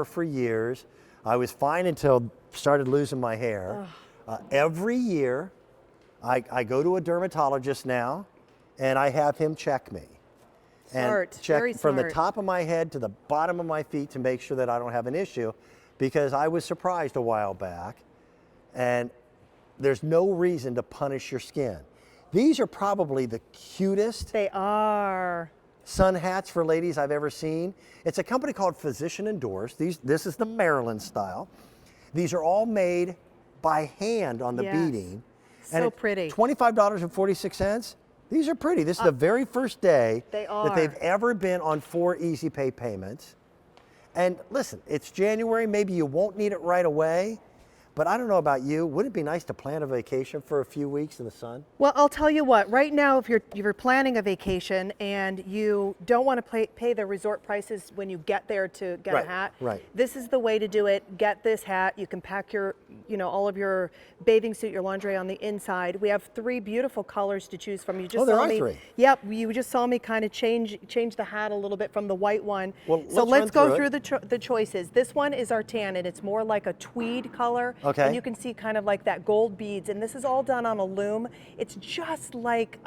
for years. I was fine until started losing my hair. Every year, I go to a dermatologist now, and I have him check me. Smart, And check very from the smart. top of my head to the bottom of my feet to make sure that I don't have an issue, because I was surprised a while back, and there's no reason to punish your skin. These are probably the cutest They are. sun hats for ladies I've ever seen. It's a company called Physician Endorsed. This is the Maryland style. These are all made by hand on the Yes. beading. So pretty. $25.46. These are pretty. This is the very first day They that they've are. ever been on 4 easy pay payments. And listen, it's January. Maybe you won't need it right away. But I don't know about you. Wouldn't it be nice to plan a vacation for a few weeks in the sun? Well, I'll tell you what, right now, if you're planning a vacation and you don't want to pay the resort prices when you get there to get a hat, this is the way to do it. Get this hat. You can pack your, all of your bathing suit, your lingerie on the inside. We have 3 beautiful colors to choose from. You just there saw are me. 3. Yep, you just saw me kind of change the hat a little bit from the white one. Well, so let's run go through through the choices. This one is our tan, and it's more like a tweed color. Okay. And you can see kind of like that gold beads, and this is all done on a loom. It's just like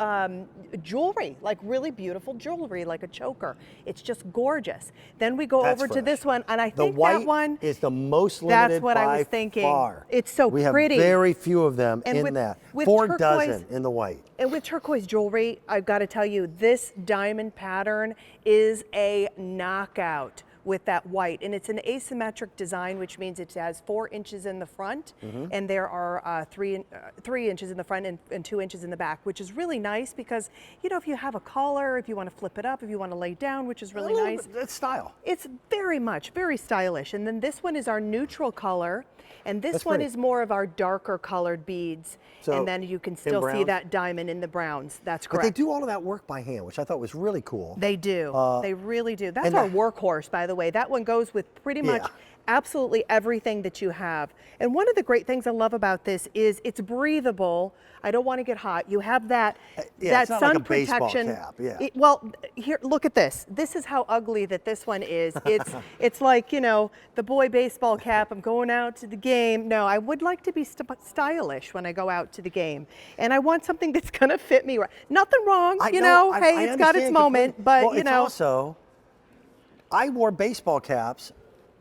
jewelry, like really beautiful jewelry, like a choker. It's just gorgeous. Then we go over to this one, and I think that one is the most limited. That's what I was thinking. Far. It's so we pretty. have very few of them And in with- that. with 4 turquoise- dozen in the white. And with turquoise jewelry, I've got to tell you, this diamond pattern is a knockout with that white, and it's an asymmetric design, which means it has 4 inches in the front, and there are 3 inches in the front and 2 inches in the back, which is really nice because if you have a collar, if you want to flip it up, if you want to lay down, which is really nice. It's style. It's very stylish. And then this one is our neutral color, and this That's one pretty. is more of our darker colored beads. So, and then you can still see browns? that diamond in the browns. That's But correct. they do all of that work by hand, which I thought was really cool. They do. They really do. That's and our workhorse, by the way. That one goes with pretty much absolutely everything that you have. And one of the great things I love about this is it's breathable. I don't want to get hot. You have that it's not sun like a baseball protection. cap, Well, here, look at this. This is how ugly that this one is. It's like, the boy baseball cap. I'm going out to the game. No, I would like to be stylish when I go out to the game. And I want something that's going to fit me right. Nothing wrong, I hey, it's got its understand moment, completely. but well, it's also, I wore baseball caps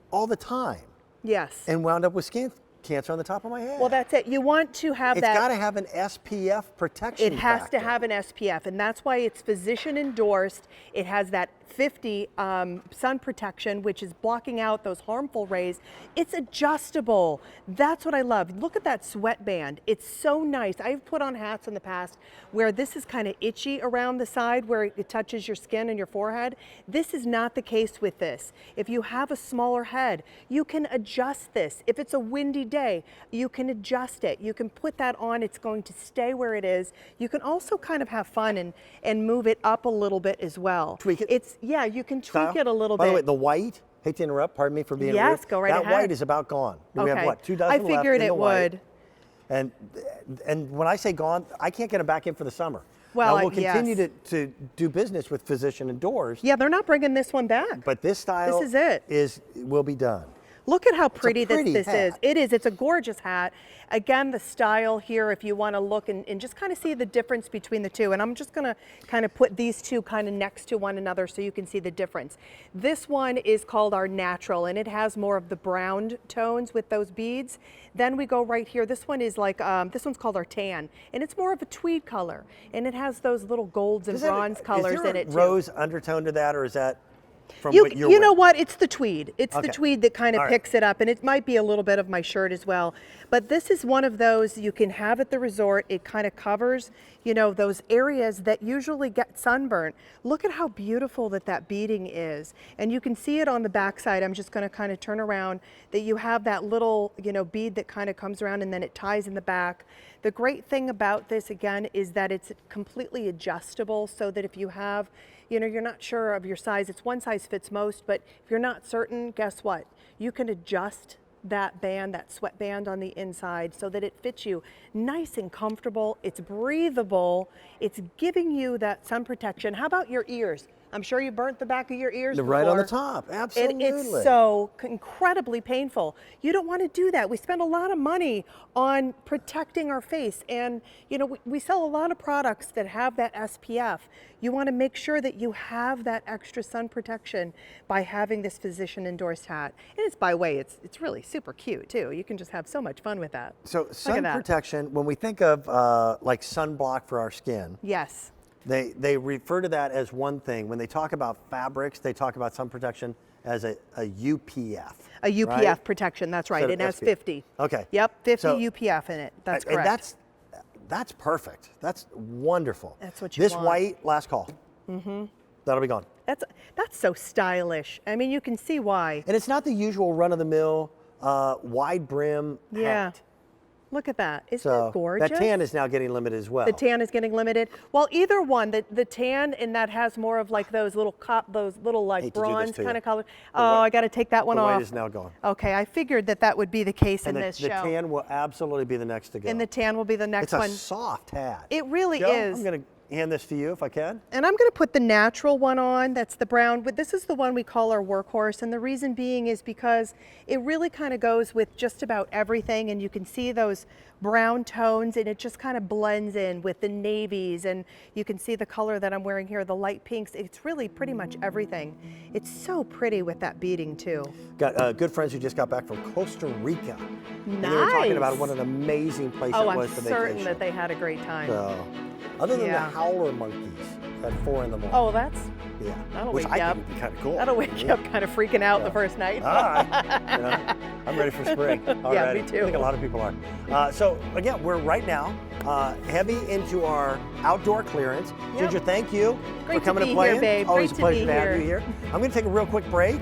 all the time. Yes. And wound up with skin cancer on the top of my head. Well, that's it. You want to have It's that. got to have an SPF protection It has factor. to have an SPF, and that's why it's physician endorsed. It has that 50 sun protection, which is blocking out those harmful rays. It's adjustable. That's what I love. Look at that sweatband. It's so nice. I've put on hats in the past where this is kind of itchy around the side where it touches your skin and your forehead. This is not the case with this. If you have a smaller head, you can adjust this. If it's a windy day, you can adjust it. You can put that on. It's going to stay where it is. You can also kind of have fun and move it up a little bit as well. Tweak it? Yeah, you can tweak it a little By bit. the way, the white, hate to interrupt, pardon me for being rude. Yes, go right that ahead. That white is about gone. We have what, 2 dozen I left figured in the it white. would. And when I say gone, I can't get them back in for the summer. Well, now, we'll continue yes. to do business with Physician Endorsed. Yeah, they're not bringing this one back. But this style This is it. will be done. Look at how pretty, pretty this hat. is. It is. It's a gorgeous hat. Again, the style here, if you want to look and just kind of see the difference between the two. And I'm just going to kind of put these two kind of next to one another so you can see the difference. This one is called our natural, and it has more of the brown tones with those beads. Then we go right here. This one is like, this one's called our tan, and it's more of a tweed color. And it has those little golds and bronze colors in it, too. Is there a rose undertone to that, or is that from You what you're know wearing? what? It's the tweed. It's the Okay. tweed that kind of All right. picks it up, and it might be a little bit of my shirt as well. But this is one of those you can have at the resort. It kind of covers, those areas that usually get sunburnt. Look at how beautiful that beading is. And you can see it on the backside. I'm just going to kind of turn around that you have that little, bead that kind of comes around and then it ties in the back. The great thing about this, again, is that it's completely adjustable so that if you have you're not sure of your size. It's one size fits most, but if you're not certain, guess what? You can adjust that band, that sweatband on the inside so that it fits you nice and comfortable. It's breathable. It's giving you that sun protection. How about your ears? I'm sure you burnt the back of your ears Right on the before. top, absolutely. It's so incredibly painful. You don't want to do that. We spend a lot of money on protecting our face, and you know, we sell a lot of products that have that SPF. You want to make sure that you have that extra sun protection by having this physician endorsed hat. And it's, by the way, it's really super cute too. You can just have so much fun with that. So sun protection, when we think of like sunblock for our skin, yes. They refer to that as one thing. When they talk about fabrics, they talk about sun protection as a UPF. A UPF right? protection, that's right. It has SPF. 50. Okay. Yep, 50 So, UPF in it. That's correct. And that's perfect. That's wonderful. That's what you this want. white, last call. Mm-hmm. That'll be gone. That's so stylish. I mean, you can see why. And it's not the usual run-of-the-mill wide brim Yeah. hat. Look at that. Isn't So that gorgeous? that tan is now getting limited as well. The tan is getting limited. Well, either one, the tan and that has more of like those little like Hate to do this bronze to kind you. of color. Oh, I got to take that one the off. white is now gone. Okay, I figured that would be the case And in the this show. tan will absolutely be the next to go. And the tan will be the next it's one. a soft hat. It really Joe, is. I'm going to hand this to you if I can. And I'm going to put the natural one on. That's the brown. But this is the one we call our workhorse. And the reason being is because it really kind of goes with just about everything. And you can see those brown tones, and it just kind of blends in with the navies. And you can see the color that I'm wearing here, the light pinks. It's really pretty much everything. It's so pretty with that beading too. Got good friends who just got back from Costa Rica. Nice. And they were talking about what an amazing place it was for I'm vacation. certain that they had a great time. So, other than the howler monkeys at 4 in the morning. Oh, that's, yeah. that'll Which wake I you up. think would be kind of cool. That'll wake you up kind of freaking out the first night. All right. You know, I'm ready for spring. Yeah, me too. I think a lot of people are. So again, we're right now heavy into our outdoor clearance. Yep. Ginger, thank you Great for coming to be and playing. here, babe. Always Great a pleasure to to have be you here. I'm going to take a real quick break.